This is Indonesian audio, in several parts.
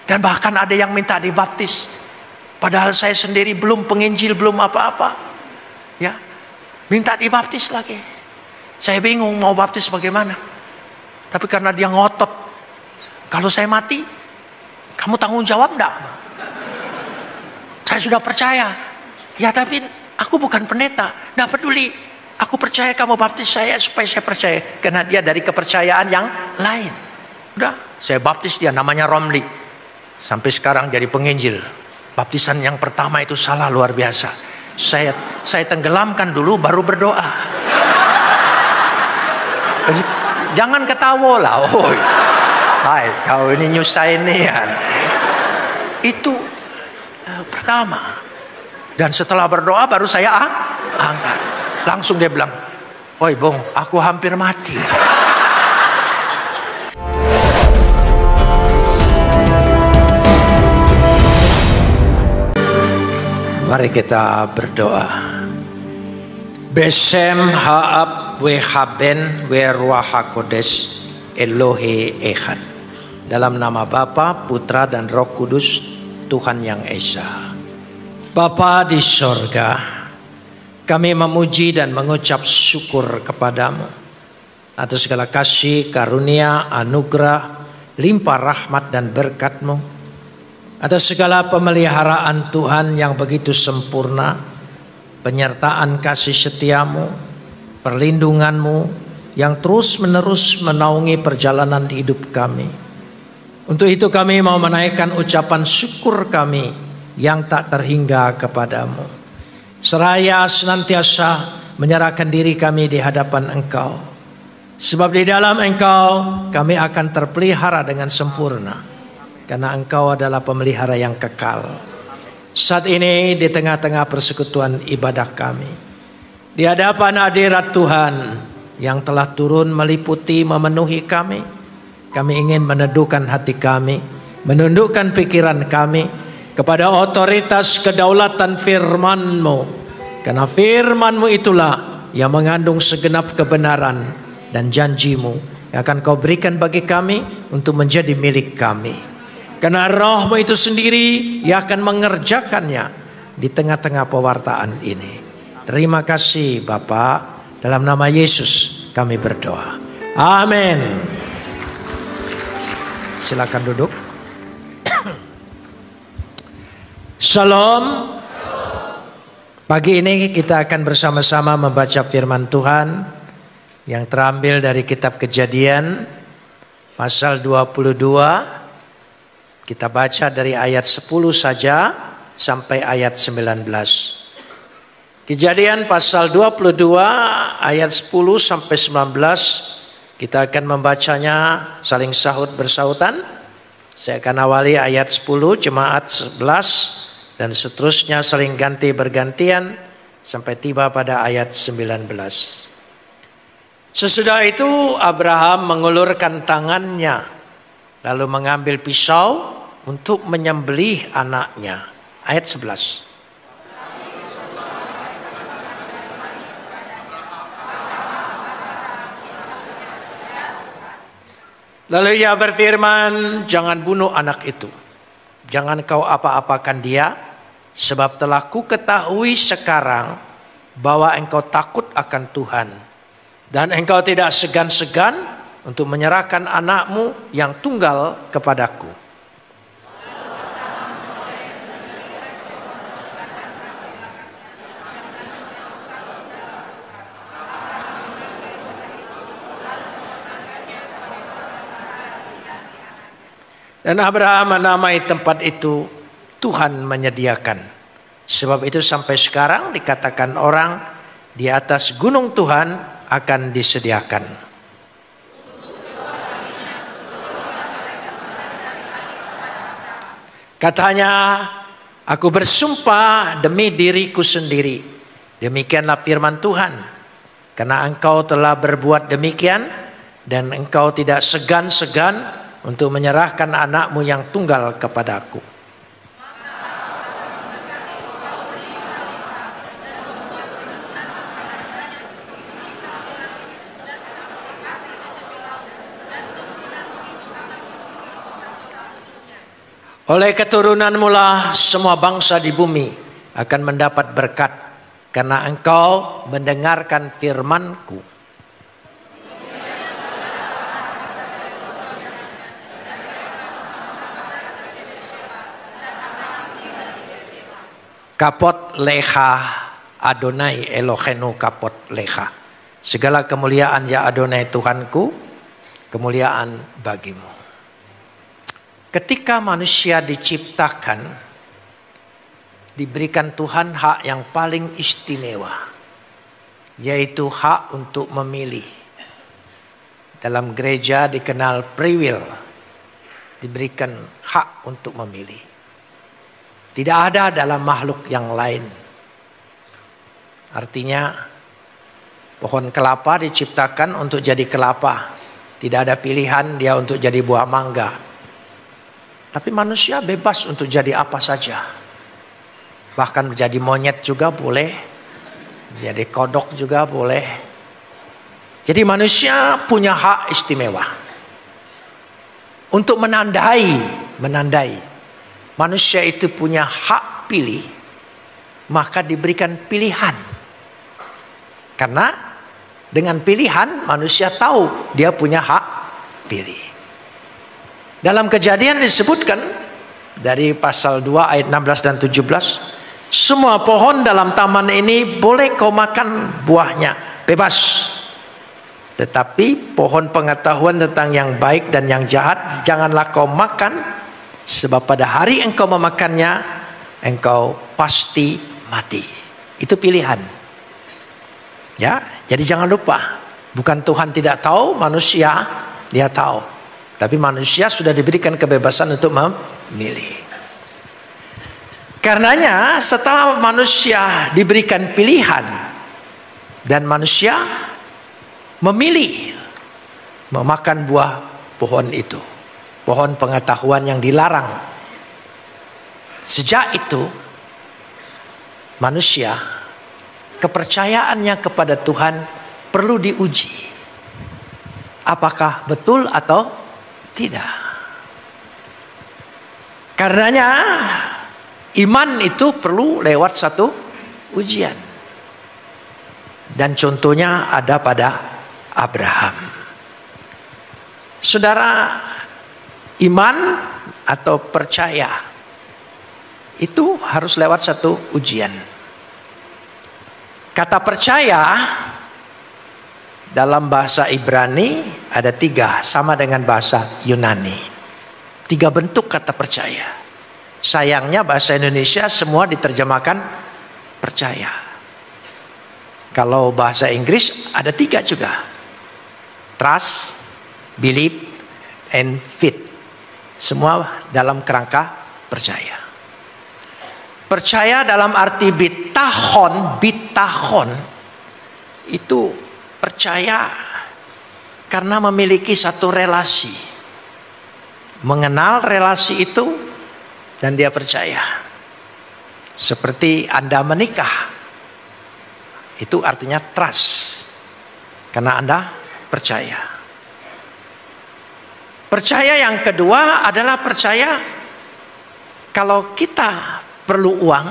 Dan bahkan ada yang minta dibaptis. Padahal saya sendiri belum penginjil, belum apa-apa. Ya, minta dibaptis lagi. Saya bingung mau baptis bagaimana. Tapi karena dia ngotot, kalau saya mati, kamu tanggung jawab enggak? Saya sudah percaya. Ya tapi aku bukan pendeta, enggak peduli. Aku percaya kamu baptis saya supaya saya percaya. Karena dia dari kepercayaan yang lain. Udah, saya baptis dia, namanya Romli. Sampai sekarang jadi penginjil. Baptisan yang pertama itu salah luar biasa. Saya tenggelamkan dulu baru berdoa. Jangan ketawa lah. Oh, hai, kau ini nyusahin nih. Itu pertama. Dan setelah berdoa baru saya angkat. Langsung dia bilang, "Oi Bung, aku hampir mati." Mari kita berdoa. Besem haab wehaben weruah kodes Elohe Echad. Dalam nama Bapa, Putra dan Roh Kudus, Tuhan yang Esa. Bapa di sorga, kami memuji dan mengucap syukur kepadamu atas segala kasih, karunia, anugerah, limpah rahmat dan berkat-Mu. Atas segala pemeliharaan Tuhan yang begitu sempurna, penyertaan kasih setiamu, perlindunganmu yang terus menerus menaungi perjalanan hidup kami. Untuk itu kami mau menaikkan ucapan syukur kami yang tak terhingga kepadamu. Seraya senantiasa menyerahkan diri kami di hadapan Engkau. Sebab di dalam Engkau kami akan terpelihara dengan sempurna. Karena Engkau adalah pemelihara yang kekal. Saat ini di tengah-tengah persekutuan ibadah kami, di hadapan hadirat Tuhan yang telah turun meliputi memenuhi kami, kami ingin meneduhkan hati kami, menundukkan pikiran kami kepada otoritas kedaulatan firman-Mu. Karena firman-Mu itulah yang mengandung segenap kebenaran dan janji-Mu yang akan Kau berikan bagi kami untuk menjadi milik kami. Karena Roh-Mu itu sendiri yang akan mengerjakannya di tengah-tengah pewartaan ini. Terima kasih Bapa, dalam nama Yesus kami berdoa. Amin. Silakan duduk. Shalom. Pagi ini kita akan bersama-sama membaca firman Tuhan yang terambil dari kitab Kejadian pasal 22. Kita baca dari ayat 10 saja sampai ayat 19. Kejadian pasal 22 ayat 10 sampai 19. Kita akan membacanya saling sahut bersahutan. Saya akan awali ayat 10, jemaat 11 dan seterusnya saling ganti bergantian sampai tiba pada ayat 19. Sesudah itu Abraham mengulurkan tangannya lalu mengambil pisau untuk menyembelih anaknya. Ayat 11. Lalu ia berfirman, "Jangan bunuh anak itu. Jangan kau apa-apakan dia, sebab telah ku ketahui sekarang bahwa engkau takut akan Tuhan. Dan engkau tidak segan-segan untuk menyerahkan anakmu yang tunggal kepadaku." Dan Abraham menamai tempat itu Tuhan menyediakan. Sebab itu sampai sekarang dikatakan orang di atas gunung Tuhan akan disediakan. Katanya, "Aku bersumpah demi diriku sendiri. Demikianlah firman Tuhan. Karena engkau telah berbuat demikian dan engkau tidak segan-segan untuk menyerahkan anakmu yang tunggal kepadaku." Oleh keturunanmu lah semua bangsa di bumi akan mendapat berkat, karena engkau mendengarkan firman-Ku. Kapot lecha Adonai Elohenu kapot lecha. Segala kemuliaan ya Adonai Tuhanku, kemuliaan bagimu. Ketika manusia diciptakan, diberikan Tuhan hak yang paling istimewa, yaitu hak untuk memilih. Dalam gereja dikenal free will, diberikan hak untuk memilih. Tidak ada dalam makhluk yang lain. Artinya pohon kelapa diciptakan untuk jadi kelapa. Tidak ada pilihan dia untuk jadi buah mangga. Tapi manusia bebas untuk jadi apa saja. Bahkan menjadi monyet juga boleh. Jadi kodok juga boleh. Jadi manusia punya hak istimewa. Untuk menandai. Manusia itu punya hak pilih. Maka diberikan pilihan. Karena dengan pilihan manusia tahu dia punya hak pilih. Dalam Kejadian disebutkan dari pasal 2 ayat 16 dan 17, semua pohon dalam taman ini boleh kau makan buahnya, bebas. Tetapi pohon pengetahuan tentang yang baik dan yang jahat janganlah kau makan, sebab pada hari engkau memakannya engkau pasti mati. Itu pilihan. Ya, jadi jangan lupa, bukan Tuhan tidak tahu, manusia dia tahu. Tapi manusia sudah diberikan kebebasan untuk memilih. Karenanya setelah manusia diberikan pilihan dan manusia memilih memakan buah pohon itu, pohon pengetahuan yang dilarang. Sejak itu manusia kepercayaannya kepada Tuhan perlu diuji. Apakah betul atau tidak. Karenanya iman itu perlu lewat satu ujian. Dan contohnya ada pada Abraham. Saudara, iman atau percaya itu harus lewat satu ujian. Kata percaya dalam bahasa Ibrani ada 3, sama dengan bahasa Yunani. 3 bentuk kata percaya. Sayangnya bahasa Indonesia semua diterjemahkan percaya. Kalau bahasa Inggris ada 3 juga. Trust, believe, and faith. Semua dalam kerangka percaya. Percaya dalam arti bitahon itu percaya karena memiliki satu relasi. Mengenal relasi itu dan dia percaya. Seperti Anda menikah. Itu artinya trust. Karena Anda percaya. Percaya yang kedua adalah percaya kalau kita perlu uang,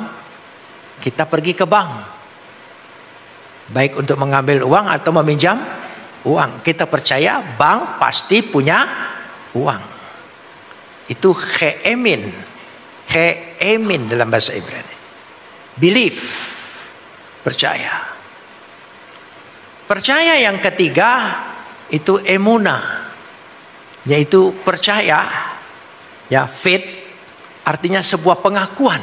kita pergi ke bank. Baik untuk mengambil uang atau meminjam uang. Kita percaya bank pasti punya uang. Itu heemin. Heemin dalam bahasa Ibrani. Belief. Percaya. Percaya yang ketiga itu emunah. Yaitu percaya. Ya, faith artinya sebuah pengakuan.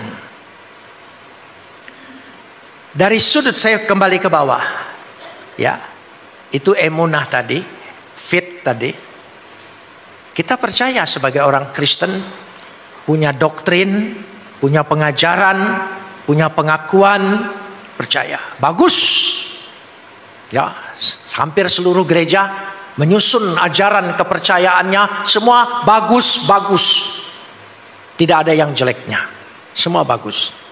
Dari sudut saya kembali ke bawah. Ya. Itu emunah tadi, faith tadi. Kita percaya sebagai orang Kristen punya doktrin, punya pengajaran, punya pengakuan, percaya. Bagus. Ya, hampir seluruh gereja menyusun ajaran kepercayaannya, semua bagus-bagus. Tidak ada yang jeleknya. Semua bagus.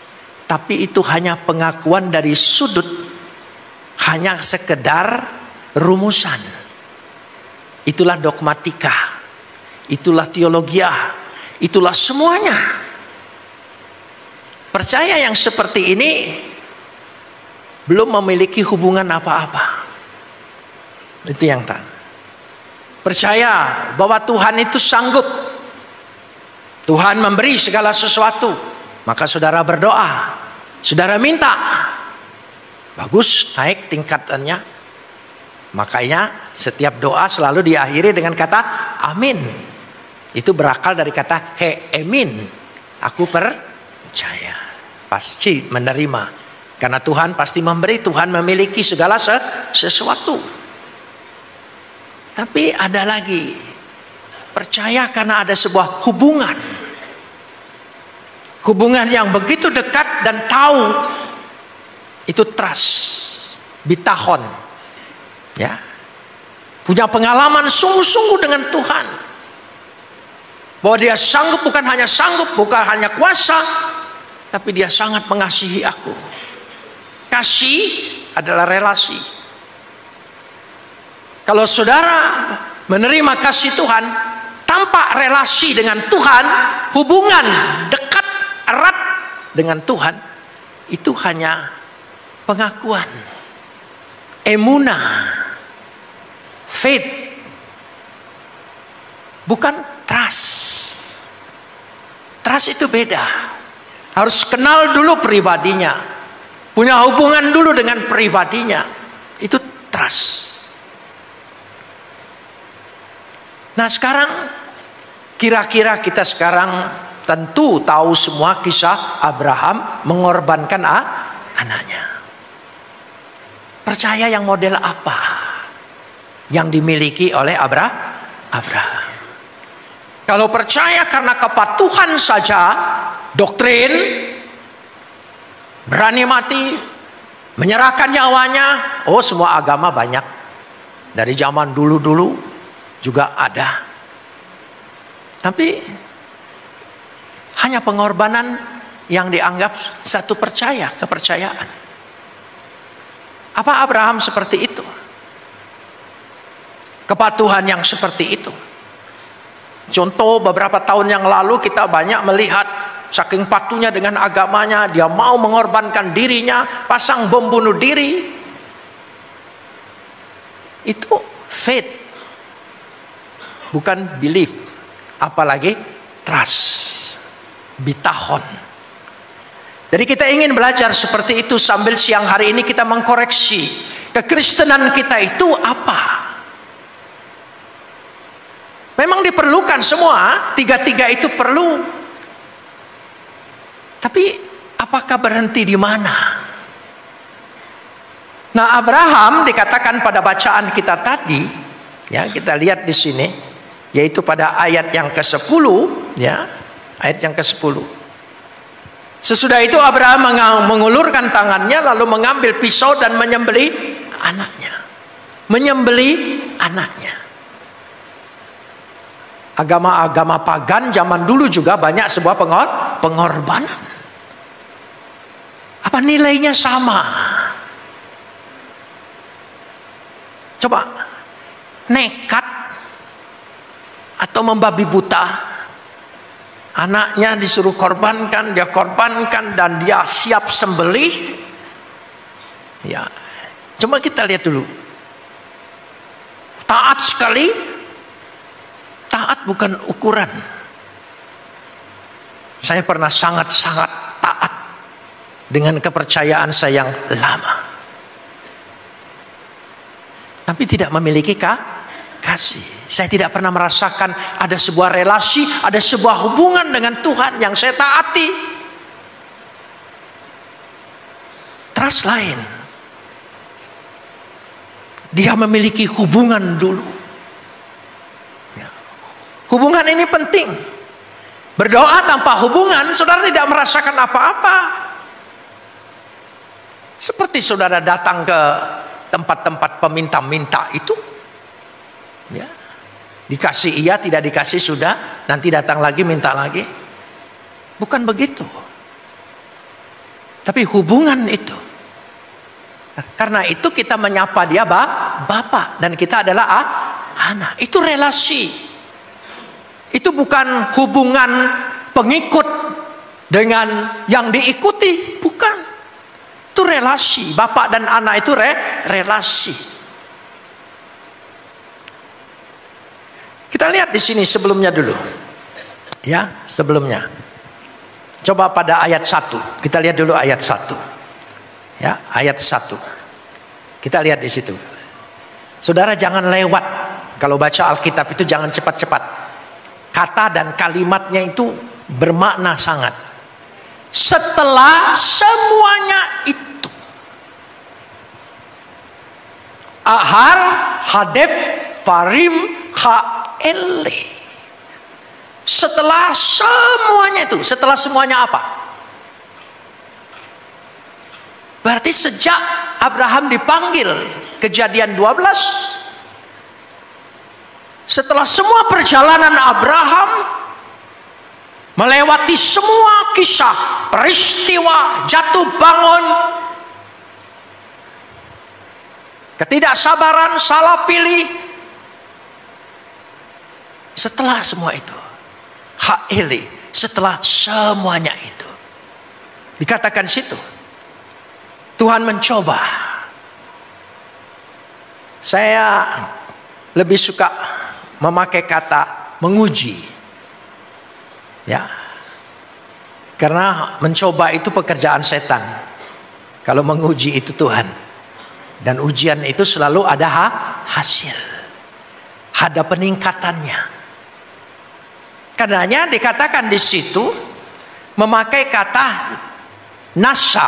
Tapi itu hanya pengakuan dari sudut, hanya sekedar rumusan. Itulah dogmatika, itulah teologia, itulah semuanya. Percaya yang seperti ini belum memiliki hubungan apa-apa. Itu yang percaya bahwa Tuhan itu sanggup. Tuhan memberi segala sesuatu. Maka saudara berdoa, saudara minta. Bagus, naik tingkatannya. Makanya setiap doa selalu diakhiri dengan kata amin. Itu berakal dari kata emin. Aku percaya. Pasti menerima. Karena Tuhan pasti memberi. Tuhan memiliki segala sesuatu. Tapi ada lagi, percaya karena ada sebuah hubungan. Hubungan yang begitu dekat dan tahu. Itu trust, bitahon. Ya. Punya pengalaman sungguh-sungguh dengan Tuhan. Bahwa dia sanggup, bukan hanya sanggup, bukan hanya kuasa, tapi dia sangat mengasihi aku. Kasih adalah relasi. Kalau saudara menerima kasih Tuhan tanpa relasi dengan Tuhan, hubungan dekat erat dengan Tuhan, itu hanya pengakuan, emunah, faith, bukan trust. Trust itu beda. Harus kenal dulu pribadinya, punya hubungan dulu dengan pribadinya. Itu trust. Nah sekarang kira-kira kita sekarang tentu tahu semua kisah Abraham mengorbankan anaknya. Percaya yang model apa yang dimiliki oleh Abraham? Kalau percaya karena kepatuhan saja, doktrin, berani mati, menyerahkan nyawanya, oh semua agama banyak. Dari zaman dulu-dulu juga ada. Tapi hanya pengorbanan yang dianggap satu kepercayaan. Apa Abraham seperti itu? Kepatuhan yang seperti itu. Contoh beberapa tahun yang lalu kita banyak melihat saking patuhnya dengan agamanya, dia mau mengorbankan dirinya, pasang bom bunuh diri. Itu faith. Bukan belief, apalagi trust, bitahon. Jadi kita ingin belajar seperti itu sambil siang hari ini kita mengkoreksi kekristenan kita itu apa. Memang diperlukan semua, tiga-tiga itu perlu. Tapi apakah berhenti di mana? Nah Abraham dikatakan pada bacaan kita tadi, ya kita lihat di sini. Yaitu pada ayat yang ke-10, ya, ayat yang ke-10. Sesudah itu Abraham mengulurkan tangannya lalu mengambil pisau dan menyembelih anaknya. Menyembelih anaknya. Agama-agama pagan zaman dulu juga banyak sebuah pengorbanan. Apa nilainya sama? Coba nekat atau membabi buta, anaknya disuruh korbankan, dia korbankan dan dia siap sembelih. Ya, coba kita lihat dulu. Taat sekali, taat bukan ukuran. Saya pernah sangat-sangat taat dengan kepercayaan saya yang lama, tapi tidak memiliki kasih. Saya tidak pernah merasakan ada sebuah relasi, ada sebuah hubungan dengan Tuhan yang saya taati. Trust lain. Dia memiliki hubungan dulu. Ya. Hubungan ini penting. Berdoa tanpa hubungan, saudara tidak merasakan apa-apa. Seperti saudara datang ke tempat-tempat peminta-minta itu. Ya. Dikasih iya, tidak dikasih sudah, nanti datang lagi minta lagi. Bukan begitu. Tapi hubungan itu. Karena itu kita menyapa dia Bapak dan kita adalah anak. Itu relasi. Itu bukan hubungan pengikut dengan yang diikuti, bukan. Itu relasi. Bapak dan anak itu relasi. Kita lihat di sini sebelumnya dulu. Ya, sebelumnya. Coba pada ayat 1. Kita lihat dulu ayat 1. Ya, ayat 1. Kita lihat di situ. Saudara jangan lewat. Kalau baca Alkitab itu jangan cepat-cepat. Kata dan kalimatnya itu bermakna sangat. Setelah semuanya itu. Ahar, hadef, farim, ha'ele. Setelah semuanya itu. Setelah semuanya apa? Berarti sejak Abraham dipanggil, Kejadian 12. Setelah semua perjalanan Abraham melewati semua kisah, peristiwa, jatuh bangun, ketidaksabaran, salah pilih. Setelah semua itu, ha'ili, setelah semuanya itu, dikatakan situ, Tuhan mencoba. Saya lebih suka memakai kata menguji, ya, karena mencoba itu pekerjaan setan. Kalau menguji itu Tuhan, dan ujian itu selalu ada hasil, ada peningkatannya. Karenanya dikatakan di situ memakai kata nasa.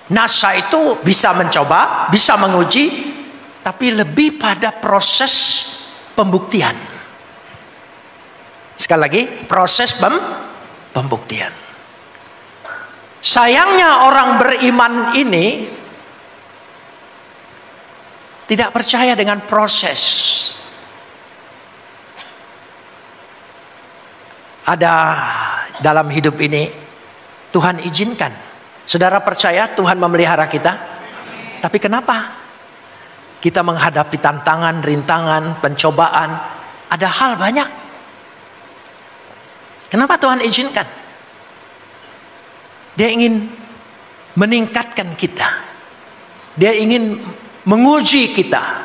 Nasa itu bisa mencoba, bisa menguji, tapi lebih pada proses pembuktian. Sekali lagi, proses pembuktian. Sayangnya orang beriman ini tidak percaya dengan proses. Ada dalam hidup ini Tuhan izinkan. Saudara percaya Tuhan memelihara kita? Tapi kenapa? Kita menghadapi tantangan, rintangan, pencobaan. Ada hal banyak. Kenapa Tuhan izinkan? Dia ingin meningkatkan kita. Dia ingin menguji kita.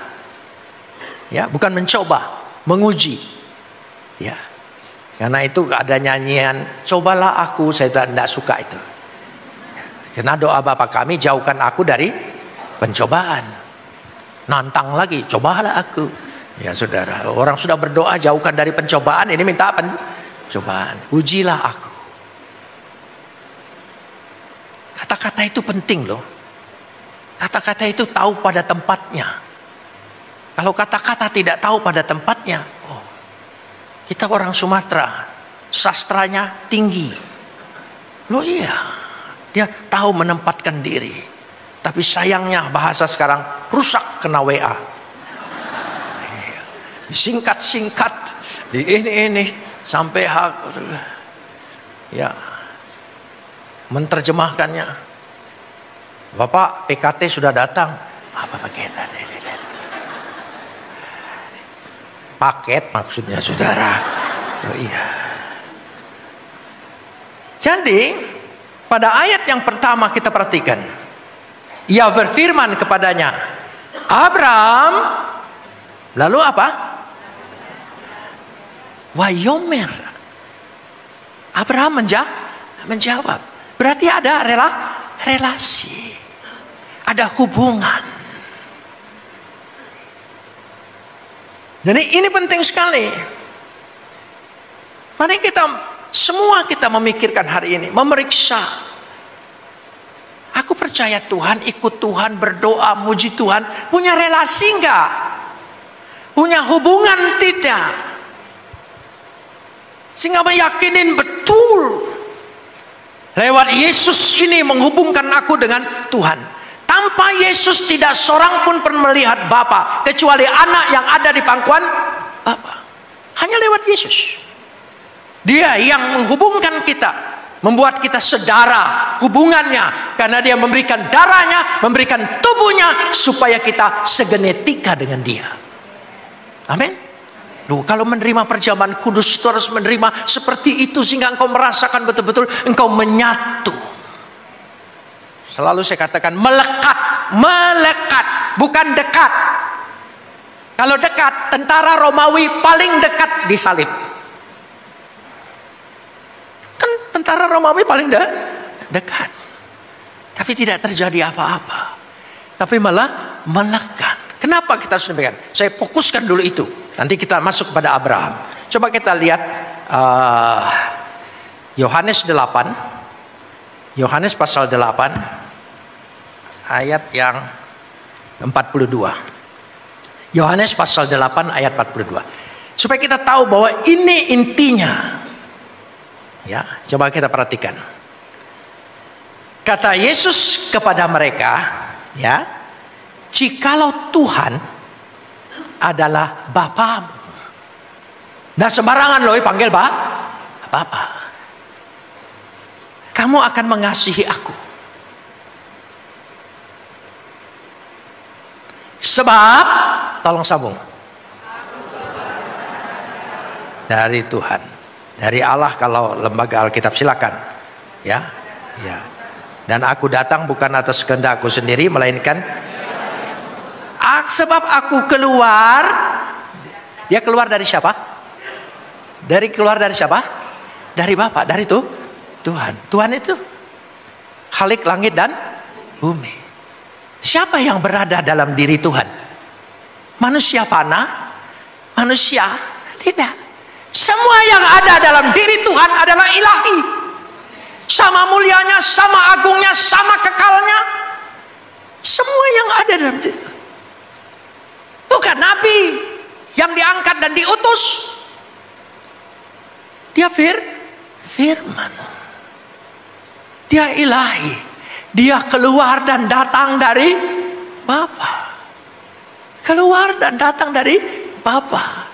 Ya, bukan mencoba, menguji. Ya. Karena itu ada nyanyian, cobalah aku, saya tidak suka itu. Karena doa Bapa kami, jauhkan aku dari pencobaan. Nantang lagi, cobalah aku. Ya saudara, orang sudah berdoa jauhkan dari pencobaan, ini minta pencobaan. Ujilah aku. Kata-kata itu penting loh. Kata-kata itu tahu pada tempatnya. Kalau kata-kata tidak tahu pada tempatnya, oh, kita orang Sumatera, sastranya tinggi. Loh iya, dia tahu menempatkan diri. Tapi sayangnya bahasa sekarang rusak kena WA. Singkat-singkat di ini sampai ya menerjemahkannya. Bapak PKT sudah datang. Apa paket? Paket maksudnya saudara. Oh iya. Jadi pada ayat yang pertama kita perhatikan. Ia berfirman kepadanya, Abraham, lalu apa? Wayomer. Abraham menjawab. Berarti ada relasi, ada hubungan. Jadi ini penting sekali. Mari kita memikirkan hari ini, memeriksa. Aku percaya Tuhan, ikut Tuhan, berdoa, muji Tuhan. Punya relasi enggak? Punya hubungan tidak? Sehingga meyakinin betul. Lewat Yesus ini menghubungkan aku dengan Tuhan. Tanpa Yesus tidak seorang pun pernah melihat Bapa. Kecuali anak yang ada di pangkuan Bapa. Hanya lewat Yesus. Dia yang menghubungkan kita. Membuat kita sedara hubungannya. Karena dia memberikan darahnya, memberikan tubuhnya. Supaya kita segenetika dengan dia. Amin. Loh, kalau menerima perjamuan kudus itu harus menerima seperti itu sehingga engkau merasakan betul-betul engkau menyatu. Selalu saya katakan melekat, bukan dekat. Kalau dekat, tentara Romawi paling dekat di salib. Kan tentara Romawi paling dekat. Tapi tidak terjadi apa-apa. Tapi malah melekat. Kenapa kita harus demikian? Saya fokuskan dulu itu. Nanti kita masuk pada Abraham. Coba kita lihat Yohanes 8. Yohanes pasal 8 ayat yang 42. Yohanes pasal 8 ayat 42. Supaya kita tahu bahwa ini intinya. Ya, coba kita perhatikan. Kata Yesus kepada mereka, ya, jikalau Tuhan adalah Bapamu. Nah, sembarangan loh panggil Bapa. Kamu akan mengasihi aku. Sebab, tolong sambung. Dari Tuhan, dari Allah kalau lembaga Alkitab silakan, ya, ya. Dan aku datang bukan atas kehendakku sendiri, melainkan sebab aku keluar. Dia keluar dari siapa? Keluar dari siapa? Dari Bapa, dari Tuhan. Tuhan itu Khalik langit dan bumi. Siapa yang berada dalam diri Tuhan? Manusia panah? Manusia? Tidak. Semua yang ada dalam diri Tuhan adalah ilahi. Sama mulianya, sama agungnya, sama kekalnya. Semua yang ada dalam diri Tuhan. Bukan nabi yang diangkat dan diutus. Dia firman. Dia ilahi. Dia keluar dan datang dari Bapa. Keluar dan datang dari Bapa.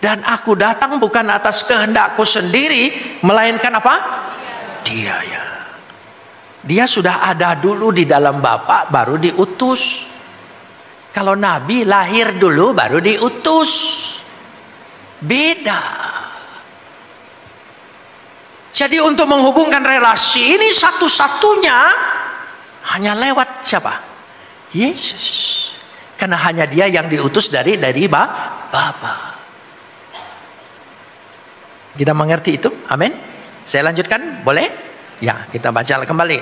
Dan aku datang bukan atas kehendakku sendiri, melainkan apa? Dia, ya. Dia sudah ada dulu di dalam Bapa, baru diutus. Kalau nabi lahir dulu baru diutus. Beda. Jadi untuk menghubungkan relasi ini satu-satunya hanya lewat siapa? Yesus. Karena hanya dia yang diutus dari Bapa. Kita mengerti itu? Amin. Saya lanjutkan, boleh? Ya, kita baca kembali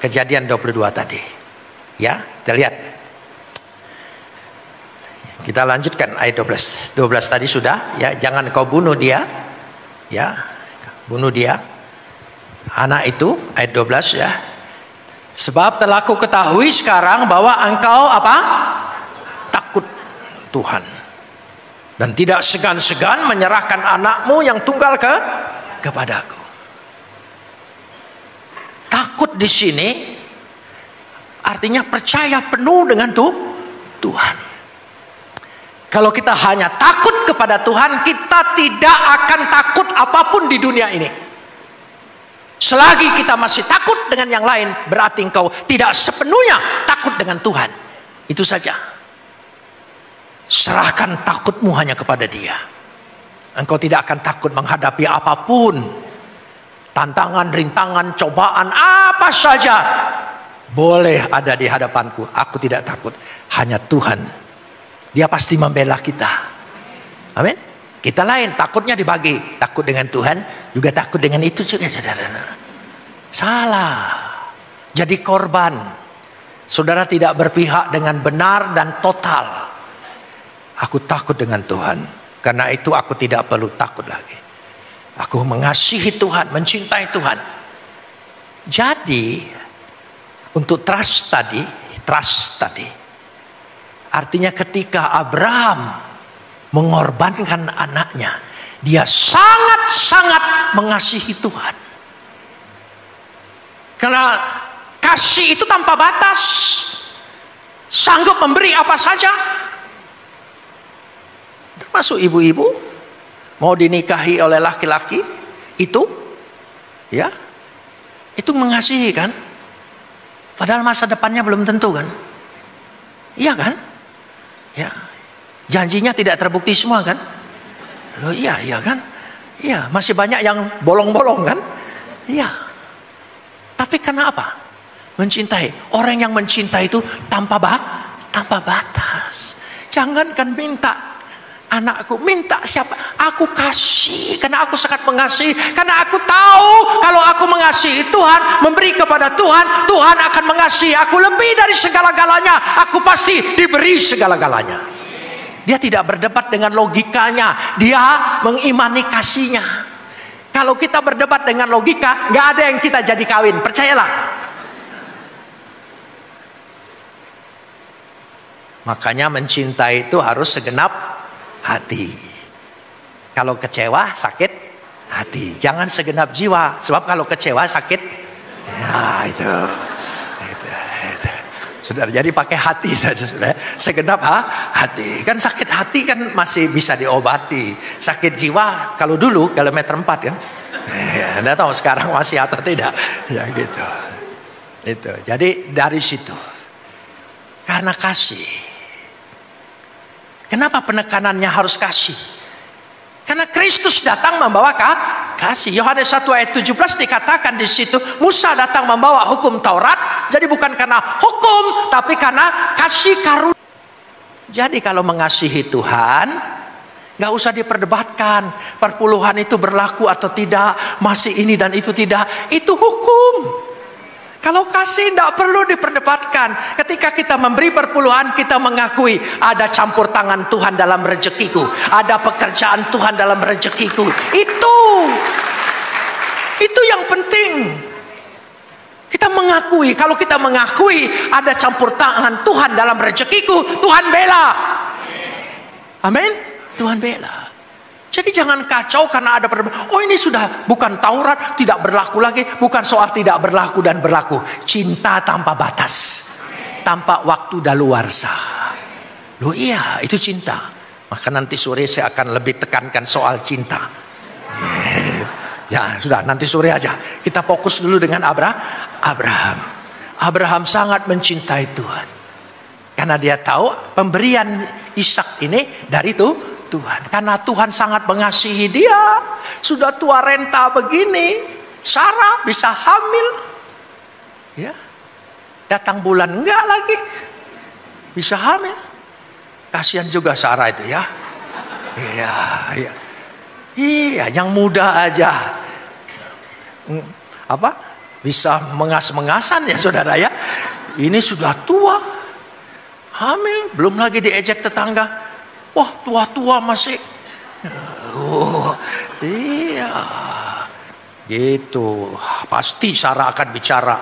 Kejadian 22 tadi. Ya, kita lihat. Kita lanjutkan ayat 12. 12 tadi sudah, ya, jangan kau bunuh dia. Ya. Bunuh dia, anak itu, ayat 12 ya. Sebab telah ku ketahui sekarang bahwa engkau apa? Takut Tuhan. Dan tidak segan-segan menyerahkan anakmu yang tunggal kepadaku. Takut di sini artinya percaya penuh dengan Tuhan. Kalau kita hanya takut kepada Tuhan, kita tidak akan takut apapun di dunia ini. Selagi kita masih takut dengan yang lain, berarti engkau tidak sepenuhnya takut dengan Tuhan. Itu saja. Serahkan takutmu hanya kepada Dia. Engkau tidak akan takut menghadapi apapun. Tantangan, rintangan, cobaan, apa saja boleh ada di hadapanku. Aku tidak takut. Hanya Tuhan. Dia pasti membela kita. Amin. Kita lain, takutnya dibagi. Takut dengan Tuhan, juga takut dengan itu juga. Salah. Jadi korban. Saudara tidak berpihak dengan benar dan total. Aku takut dengan Tuhan. Karena itu aku tidak perlu takut lagi. Aku mengasihi Tuhan, mencintai Tuhan. Jadi, untuk trust tadi. Artinya ketika Abraham mengorbankan anaknya, dia sangat-sangat mengasihi Tuhan. Karena kasih itu tanpa batas, sanggup memberi apa saja. Termasuk ibu-ibu mau dinikahi oleh laki-laki itu, ya, itu mengasihi kan? Padahal masa depannya belum tentu kan? Iya kan? Ya, janjinya tidak terbukti semua kan? Loh iya kan? Iya, masih banyak yang bolong-bolong kan? Iya. Tapi kenapa? Mencintai. Orang yang mencintai itu tanpa batas. Jangankan minta anakku, minta siapa? Aku kasih, karena aku sangat mengasihi. Karena aku tahu kalau aku mengasihi Tuhan, memberi kepada Tuhan, Tuhan akan mengasihi aku lebih dari segala-galanya. Aku pasti diberi segala-galanya. Dia tidak berdebat dengan logikanya, dia mengimani kasihnya. Kalau kita berdebat dengan logika, nggak ada yang kita jadi kawin, percayalah. Makanya mencintai itu harus segenap hati. Kalau kecewa sakit hati, jangan segenap jiwa. Sebab kalau kecewa sakit, ya itu. Saudara, jadi pakai hati saja sudah. Segenap hati. Kan sakit hati kan masih bisa diobati. Sakit jiwa kalau dulu kilometer 4 kan. Anda tahu sekarang masih atau tidak. Ya gitu. Itu. Jadi dari situ. Karena kasih. Kenapa penekanannya harus kasih? Karena Kristus datang membawa kasih. Yohanes 1 ayat 17 dikatakan di situ, Musa datang membawa hukum Taurat. Jadi bukan karena hukum, tapi karena kasih karunia. Jadi kalau mengasihi Tuhan, nggak usah diperdebatkan. Perpuluhan itu berlaku atau tidak, masih ini dan itu tidak. Itu hukum. Kalau kasih tidak perlu diperdebatkan. Ketika kita memberi perpuluhan, kita mengakui ada campur tangan Tuhan dalam rezekiku, ada pekerjaan Tuhan dalam rezekiku. Itu yang penting. Kita mengakui. Kalau kita mengakui ada campur tangan Tuhan dalam rezekiku, Tuhan bela. Amin. Tuhan bela. Jadi jangan kacau karena ada perbedaan. Oh ini sudah bukan Taurat, tidak berlaku lagi. Bukan soal tidak berlaku dan berlaku. Cinta tanpa batas. Tanpa waktu daluarsa. Loh iya, itu cinta. Maka nanti sore saya akan lebih tekankan soal cinta. Ya sudah, nanti sore aja. Kita fokus dulu dengan Abraham. Abraham sangat mencintai Tuhan. Karena dia tahu pemberian Ishak ini dari Tuhan. Karena Tuhan sangat mengasihi dia. Sudah tua renta begini, Sarah bisa hamil. Ya. Datang bulan enggak lagi, bisa hamil. Kasihan juga Sarah itu ya. Iya, yang muda aja bisa mengas-mengasan ya saudara ya. Ini sudah tua, hamil, belum lagi diejek tetangga. Wah, tua-tua masih. Iya. Gitu. Pasti Sarah akan bicara.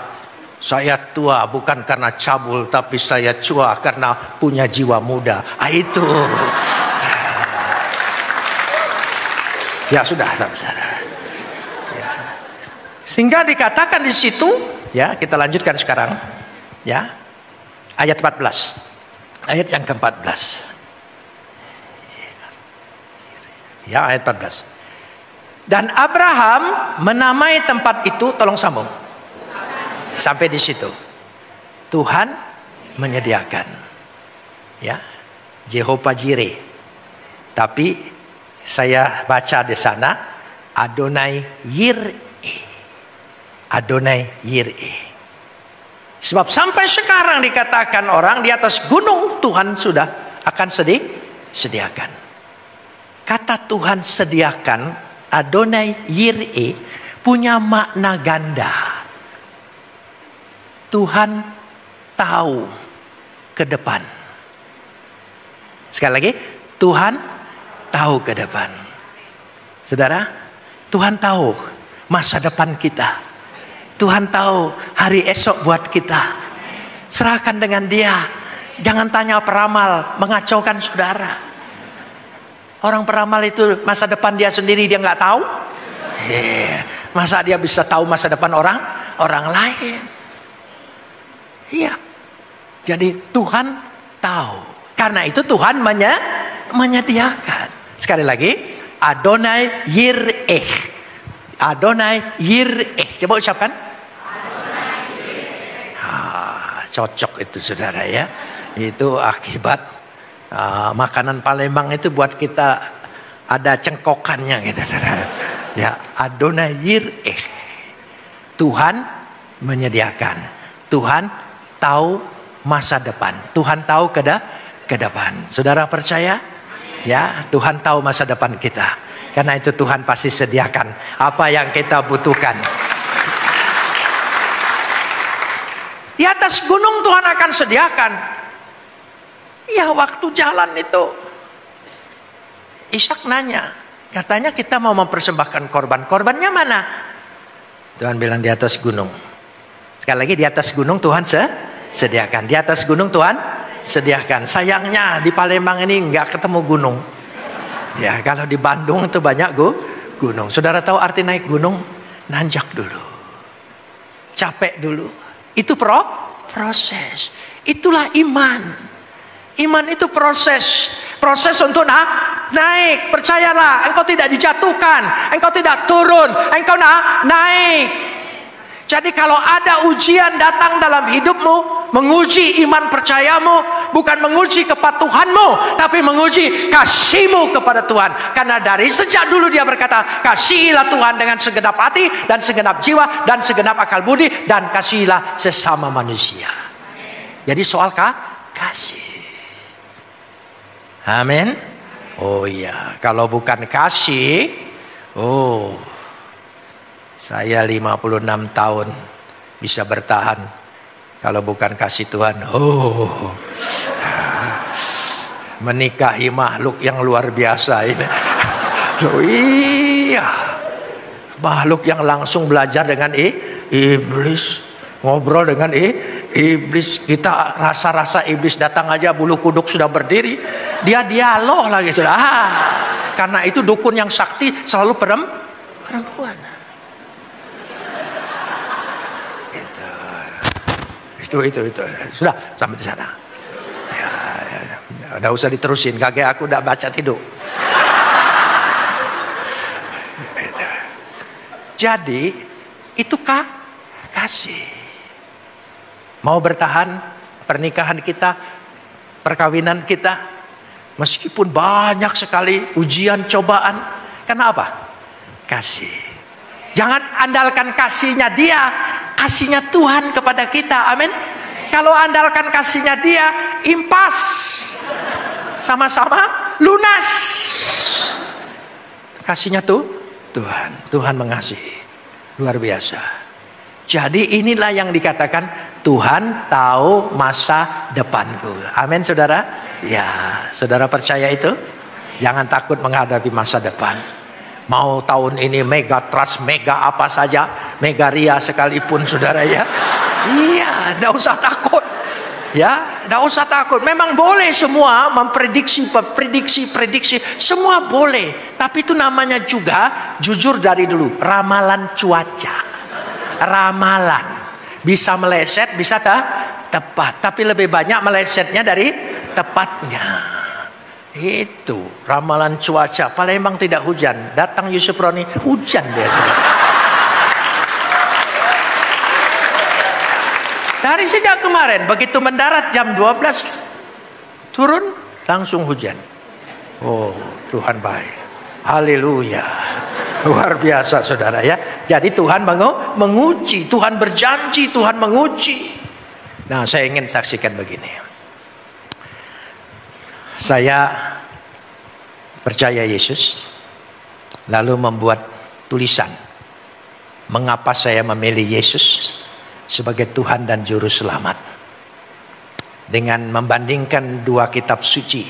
Saya tua bukan karena cabul, tapi saya tua karena punya jiwa muda. Itu. Ya sudah, saudara. Ya. Sehingga dikatakan di situ, ya kita lanjutkan sekarang. Ya. Ayat 14. Ayat yang ke-14. Ya ayat 14. Dan Abraham menamai tempat itu, tolong sambung. Sampai di situ. Tuhan menyediakan. Ya. Jehovah Jireh. Tapi saya baca di sana Adonai Yireh. Adonai Yireh. Sebab sampai sekarang dikatakan orang di atas gunung Tuhan sudah akan sediakan. Kata Tuhan sediakan, Adonai Yireh, punya makna ganda. Tuhan tahu ke depan. Sekali lagi, Tuhan tahu ke depan. Saudara, Tuhan tahu masa depan kita. Tuhan tahu hari esok buat kita. Serahkan dengan Dia. Jangan tanya peramal, mengacaukan saudara. Orang peramal itu masa depan dia sendiri dia nggak tahu. Masa dia bisa tahu masa depan orang lain? Iya. Jadi Tuhan tahu. Karena itu Tuhan menyediakan. Sekali lagi, Adonai Yireh. Adonai Yireh. Coba ucapkan. Adonai Yireh. Cocok itu saudara ya. Itu akibat makanan Palembang itu buat kita Ada cengkokannya gitu saudara. Ya, Adonai Yireh. Tuhan menyediakan. Tuhan tahu masa depan. Tuhan tahu ke depan. Saudara percaya? Ya, Tuhan tahu masa depan kita. Karena itu Tuhan pasti sediakan apa yang kita butuhkan. Di atas gunung Tuhan akan sediakan. Ya, waktu jalan itu Ishak nanya, katanya kita mau mempersembahkan korban. Korbannya mana? Tuhan bilang di atas gunung. Sekali lagi, di atas gunung Tuhan sediakan. Di atas gunung Tuhan sediakan. Sayangnya di Palembang ini nggak ketemu gunung. Ya, kalau di Bandung itu banyak gunung. Saudara tahu arti naik gunung? Nanjak dulu, capek dulu. Itu proses. Itulah iman. Iman itu proses untuk naik. Percayalah, engkau tidak dijatuhkan, engkau tidak turun, engkau naik. Jadi kalau ada ujian datang dalam hidupmu, menguji iman percayamu, bukan menguji kepatuhanmu, tapi menguji kasihmu kepada Tuhan. Karena dari sejak dulu dia berkata, kasihilah Tuhan dengan segenap hati dan segenap jiwa dan segenap akal budi, dan kasihilah sesama manusia. Jadi soal kasih. Amin. Oh iya, kalau bukan kasih, saya 56 tahun bisa bertahan. Kalau bukan kasih Tuhan, menikahi makhluk yang luar biasa ini. Iya, makhluk yang langsung belajar dengan iblis, ngobrol dengan iblis. Kita rasa-rasa iblis datang aja bulu kuduk sudah berdiri. Dia dialog lagi sudah. Karena itu dukun yang sakti selalu perempuan. Itu. Sudah sampai di sana. Ya, udah usah diterusin. Kakek aku udah baca tidur. Jadi itu kasih. Mau bertahan pernikahan kita, perkawinan kita, meskipun banyak sekali ujian, cobaan. Kenapa? Kasih. Jangan andalkan kasihnya dia, kasihnya Tuhan kepada kita. Amin. Kalau andalkan kasihnya dia, impas, sama-sama lunas. Kasihnya Tuhan mengasihi. Luar biasa. Jadi inilah yang dikatakan Tuhan tahu masa depanku. Amin saudara. Ya, saudara percaya itu? Jangan takut menghadapi masa depan. Mau tahun ini mega trust, mega apa saja, mega ria sekalipun saudara ya. Iya, tidak usah takut. Ya, tidak usah takut. Memang boleh semua memprediksi, semua boleh. Tapi itu namanya juga, jujur dari dulu, ramalan cuaca. Ramalan bisa meleset, bisa tepat, tapi lebih banyak melesetnya dari tepatnya. Itu ramalan cuaca. Palembang tidak hujan, datang Yusuf Roni hujan dia sudah. Dari sejak kemarin begitu mendarat jam 12 turun langsung hujan. Oh, Tuhan baik. Haleluya. Luar biasa saudara ya. Jadi Tuhan menguji, Tuhan berjanji, Tuhan menguji. Nah, saya ingin saksikan begini. Saya percaya Yesus, lalu membuat tulisan. Mengapa saya memilih Yesus sebagai Tuhan dan Juru Selamat. Dengan membandingkan dua kitab suci,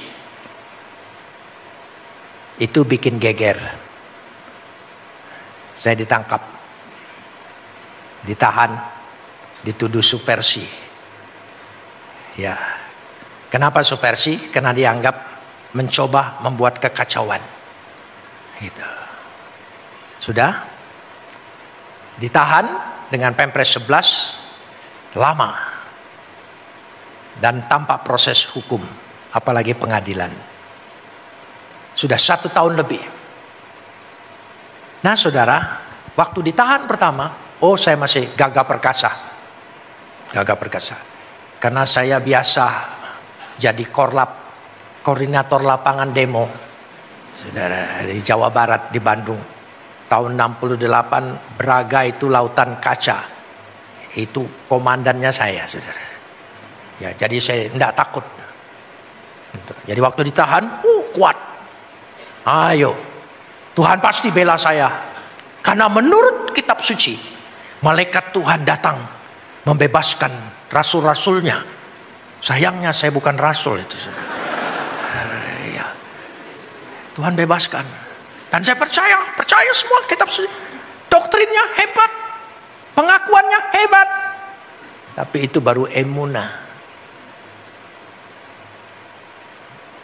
itu bikin geger. Saya ditangkap, ditahan, dituduh subversi. Ya, kenapa subversi? Karena dianggap mencoba membuat kekacauan. Gitu. Sudah ditahan dengan Pempres 11 lama dan tanpa proses hukum, apalagi pengadilan. Sudah 1 tahun lebih. Nah saudara, waktu ditahan pertama, saya masih gagah perkasa. Karena saya biasa jadi koordinator lapangan demo. Saudara, di Jawa Barat, di Bandung. Tahun 68, Braga itu lautan kaca. Itu komandannya saya, saudara. Ya, jadi saya tidak takut. Jadi waktu ditahan, kuat. Ayo, Tuhan pasti bela saya. Karena menurut kitab suci, malaikat Tuhan datang membebaskan rasul-rasulnya. Sayangnya saya bukan rasul itu, saudara. Ya. Tuhan bebaskan. Dan saya percaya semua kitab suci. Doktrinnya hebat, pengakuannya hebat. Tapi itu baru emunah.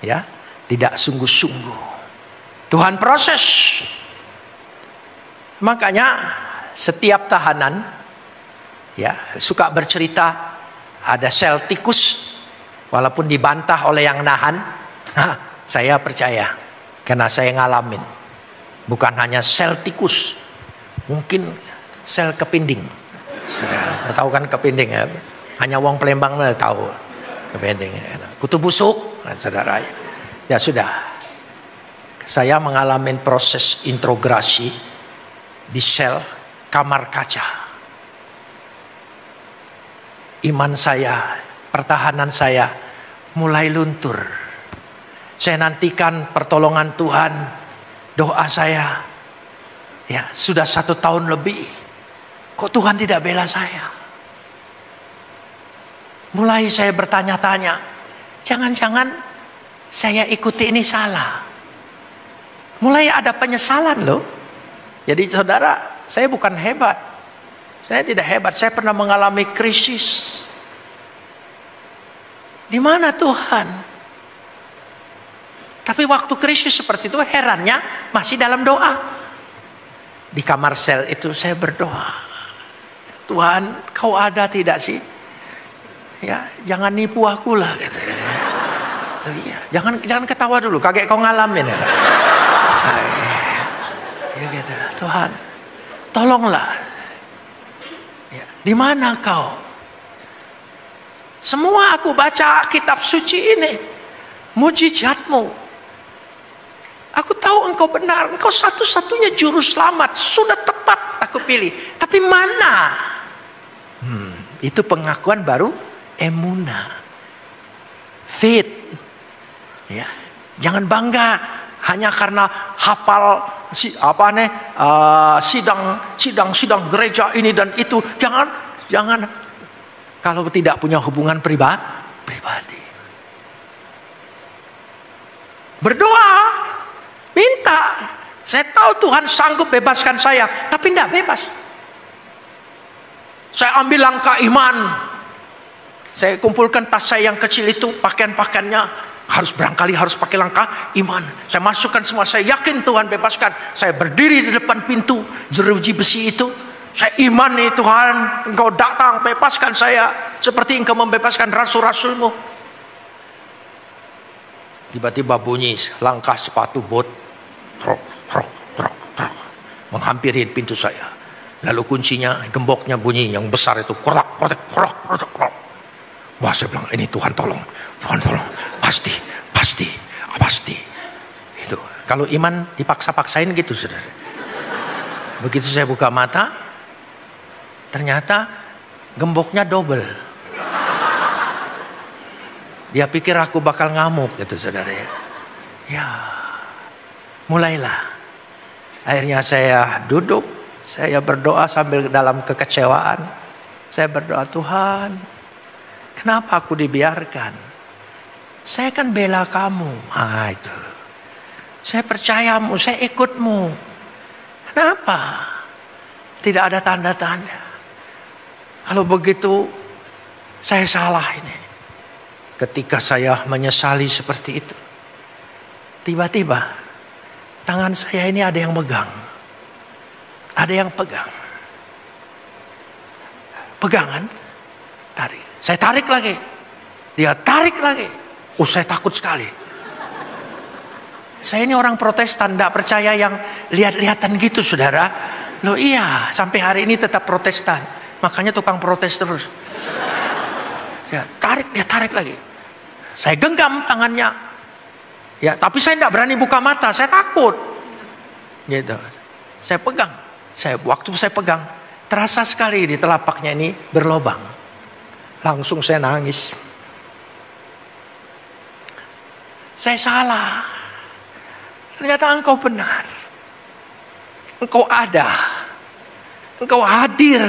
Ya, tidak sungguh-sungguh. Tuhan proses. Makanya setiap tahanan ya suka bercerita ada sel tikus walaupun dibantah oleh yang nahan. Saya percaya karena saya ngalamin. Bukan hanya sel tikus, mungkin sel kepinding. Saudara tahu kan kepinding ya? Hanya wong Palembang tahu kepinding. Kutu busuk. Saudara, ya sudah. Saya mengalami proses introgasi di sel kamar kaca. Iman saya, pertahanan saya mulai luntur. Saya nantikan pertolongan Tuhan. Doa saya, ya sudah 1 tahun lebih. Kok Tuhan tidak bela saya? Mulai saya bertanya-tanya. Jangan-jangan saya ikuti ini salah. Mulai ada penyesalan loh. Jadi saudara, saya bukan hebat. Saya tidak hebat. Saya pernah mengalami krisis. Di mana Tuhan? Tapi waktu krisis seperti itu herannya masih dalam doa. Di kamar sel itu saya berdoa. Tuhan, kau ada tidak sih? Ya, jangan nipu aku lah. Ya, jangan ketawa dulu, kaget kau ngalamin ya. Ya gitu. Tuhan, tolonglah. Ya, di mana kau? Semua aku baca kitab suci ini, mujizatmu. Aku tahu engkau benar, engkau satu-satunya juru selamat, sudah tepat aku pilih. Tapi mana? Itu pengakuan baru emunah, faith. Ya, jangan bangga hanya karena hafal sidang gereja ini dan itu. Jangan kalau tidak punya hubungan pribadi. Berdoa, minta. Saya tahu Tuhan sanggup bebaskan saya, tapi tidak bebas. Saya ambil langkah iman. Saya kumpulkan tas saya yang kecil itu, pakaian-pakaiannya. Harus barangkali harus pakai langkah iman. Saya masukkan semua, saya yakin Tuhan bebaskan. Saya berdiri di depan pintu jeruji besi itu. Saya iman nih Tuhan, engkau datang bebaskan saya. Seperti engkau membebaskan rasul-rasulmu. Tiba-tiba bunyi langkah sepatu bot. Menghampiri pintu saya. Lalu kuncinya, gemboknya bunyi yang besar itu. Korak. Wah, saya bilang, ini Tuhan tolong. Pasti. Itu. Kalau iman dipaksa-paksain gitu, saudara. Begitu saya buka mata, ternyata gemboknya double. Dia pikir aku bakal ngamuk gitu, saudara. Ya, mulailah. Akhirnya saya duduk, saya berdoa sambil dalam kekecewaan. Saya berdoa, Tuhan, kenapa aku dibiarkan? Saya kan bela kamu. Itu. Saya percayamu, saya ikutmu. Kenapa? Tidak ada tanda-tanda. Kalau begitu, saya salah ini. Ketika saya menyesali seperti itu, tiba-tiba tangan saya ini ada yang megang. Ada yang pegang. Pegangan. Tarik. Saya tarik lagi. Dia tarik lagi. Saya takut sekali. Saya ini orang Protestan, tidak percaya yang lihat-lihatan gitu, saudara. Loh iya, sampai hari ini tetap Protestan. Makanya tukang protes terus. Dia tarik lagi. Saya genggam tangannya. Ya, tapi saya tidak berani buka mata, saya takut. Gitu. Saya pegang. Waktu saya pegang, terasa sekali di telapaknya ini berlobang. Langsung saya nangis. Saya salah. Ternyata engkau benar. Engkau ada. Engkau hadir.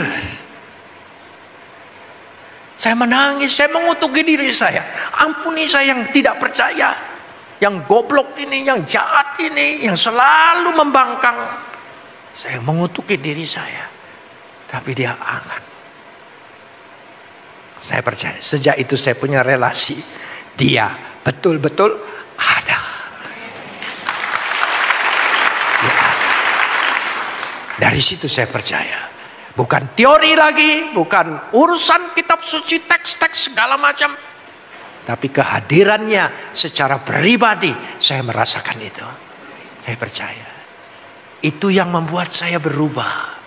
Saya menangis, saya mengutuki diri saya. Ampuni saya yang tidak percaya. Yang goblok ini, yang jahat ini, yang selalu membangkang. Saya mengutuki diri saya. Tapi dia angkat. Saya percaya. Sejak itu saya punya relasi. Dia betul-betul ada. Dari situ saya percaya. Bukan teori lagi, bukan urusan kitab suci, teks-teks segala macam. Tapi kehadirannya secara pribadi, saya merasakan itu. Saya percaya. Itu yang membuat saya berubah.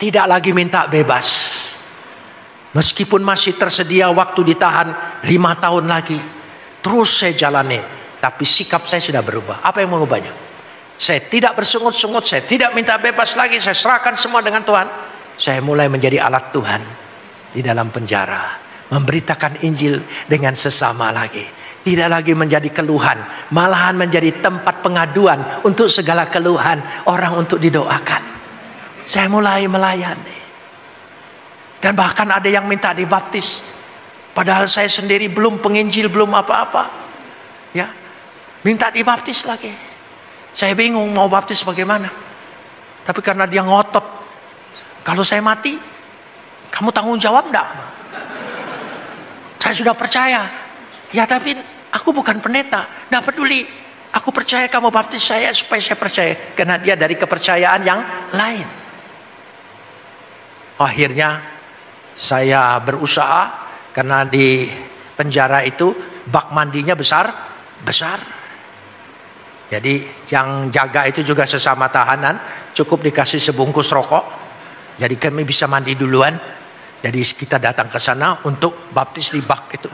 Tidak lagi minta bebas. Meskipun masih tersedia waktu ditahan 5 tahun lagi. Terus saya jalani. Tapi sikap saya sudah berubah. Apa yang mengubahnya? Saya tidak bersungut-sungut, saya tidak minta bebas lagi, saya serahkan semua dengan Tuhan. Saya mulai menjadi alat Tuhan di dalam penjara. Memberitakan Injil dengan sesama lagi. Tidak lagi menjadi keluhan, malahan menjadi tempat pengaduan untuk segala keluhan orang untuk didoakan. Saya mulai melayani. Dan bahkan ada yang minta dibaptis. Padahal saya sendiri belum penginjil, belum apa-apa. Ya, minta dibaptis lagi. Saya bingung mau baptis bagaimana. Tapi karena dia ngotot, kalau saya mati, kamu tanggung jawab enggak? Saya sudah percaya. Ya tapi aku bukan pendeta, enggak peduli. Aku percaya kamu baptis saya supaya saya percaya. Karena dia dari kepercayaan yang lain. Akhirnya saya berusaha. Karena di penjara itu bak mandinya besar. Jadi yang jaga itu juga sesama tahanan. Cukup dikasih sebungkus rokok. Jadi kami bisa mandi duluan. Jadi kita datang ke sana untuk baptis di bak itu.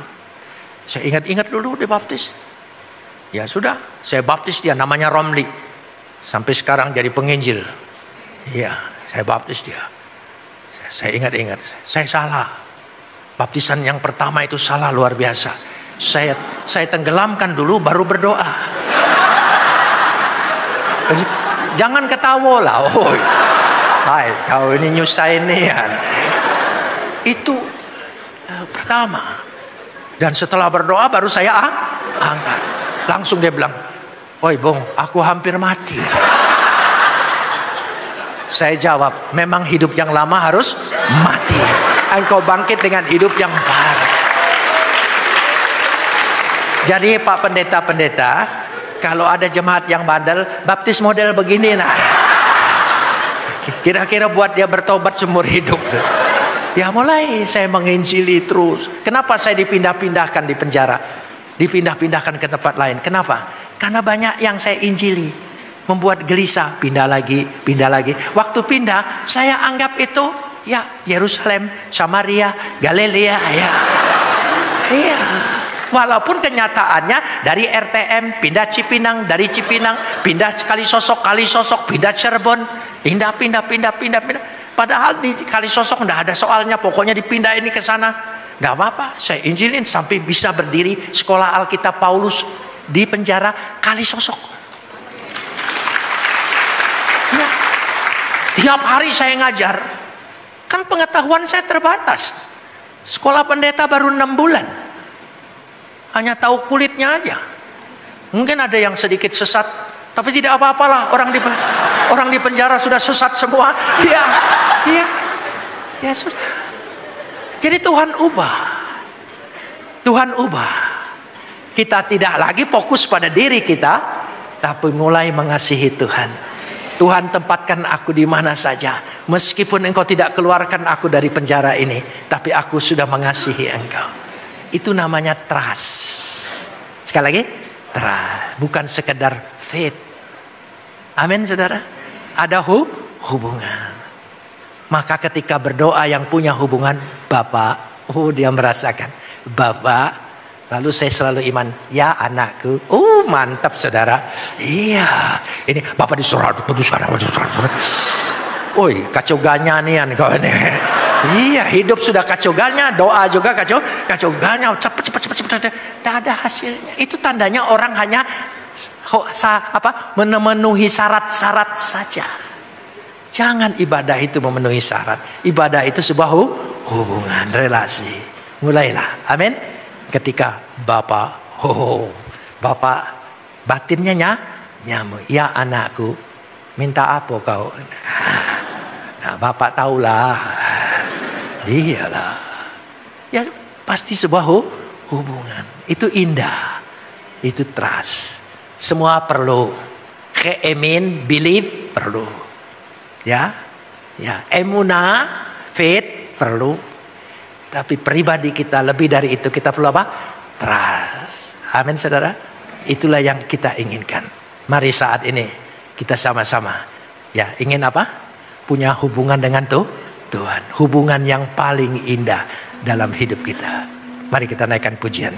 Saya ingat-ingat dulu dibaptis. Ya sudah, saya baptis dia, namanya Romli. Sampai sekarang jadi penginjil. Iya, saya baptis dia. Saya ingat-ingat, saya salah. Baptisan yang pertama itu salah luar biasa. Saya tenggelamkan dulu baru berdoa. Jangan ketawa lah. Oh, hai, kau ini nyusahin nih. Itu pertama. Dan setelah berdoa baru saya angkat. Langsung dia bilang, "Oi Bung, aku hampir mati." Saya jawab, memang hidup yang lama harus mati. Engkau bangkit dengan hidup yang baru. Jadi Pak Pendeta-pendeta, kalau ada jemaat yang bandel, baptis model begini nah. Kira-kira buat dia bertobat seumur hidup. Ya mulai saya menginjili terus. Kenapa saya dipindah-pindahkan di penjara? Dipindah-pindahkan ke tempat lain. Kenapa? Karena banyak yang saya injili. Membuat gelisah. Pindah lagi, pindah lagi. Waktu pindah, saya anggap itu ya Yerusalem, Samaria, Galilea. Ya. Iya. Walaupun kenyataannya dari RTM pindah Cipinang, dari Cipinang pindah Kalisosok, pindah Cirebon, pindah. Padahal di Kalisosok enggak ada soalnya, pokoknya dipindah ini ke sana. Enggak apa-apa, saya injilin sampai bisa berdiri sekolah Alkitab Paulus di penjara Kalisosok. Ya. Tiap hari saya ngajar. Kan pengetahuan saya terbatas. Sekolah pendeta baru 6 bulan. Hanya tahu kulitnya aja. Mungkin ada yang sedikit sesat, tapi tidak apa-apalah. Orang di penjara sudah sesat semua. Ya sudah. Jadi Tuhan ubah. Kita tidak lagi fokus pada diri kita, tapi mulai mengasihi Tuhan. Tuhan, tempatkan aku di mana saja. Meskipun engkau tidak keluarkan aku dari penjara ini, tapi aku sudah mengasihi engkau. Itu namanya trust. Sekali lagi, trust. Bukan sekedar faith. Amin saudara. Ada hubungan. Maka ketika berdoa yang punya hubungan Bapak, dia merasakan Bapak, Lalu saya selalu iman, ya anakku. Mantap saudara. Iya, ini Bapak disuruh kuduskan. Kacau ganya nih kau ini. Iya, hidup sudah kacau ganya, doa juga kacau ganya. Cepat. Tidak ada hasilnya. Itu tandanya orang hanya memenuhi syarat-syarat saja. Jangan ibadah itu memenuhi syarat. Ibadah itu sebuah hubungan, relasi. Mulailah, amin. Ketika Bapak batinnya nyamuk. Ya anakku, minta apa kau? Nah, Bapak tahulah. Iyalah. Ya pasti sebuah hubungan. Itu indah. Itu trust. Semua perlu. Emin, believe perlu. Ya, emunah, faith perlu. Tapi pribadi kita lebih dari itu, kita perlu apa? Trust. Amin saudara. Itulah yang kita inginkan. Mari saat ini kita sama-sama ingin apa? Punya hubungan dengan Tuhan. Hubungan yang paling indah dalam hidup kita. Mari kita naikkan pujian.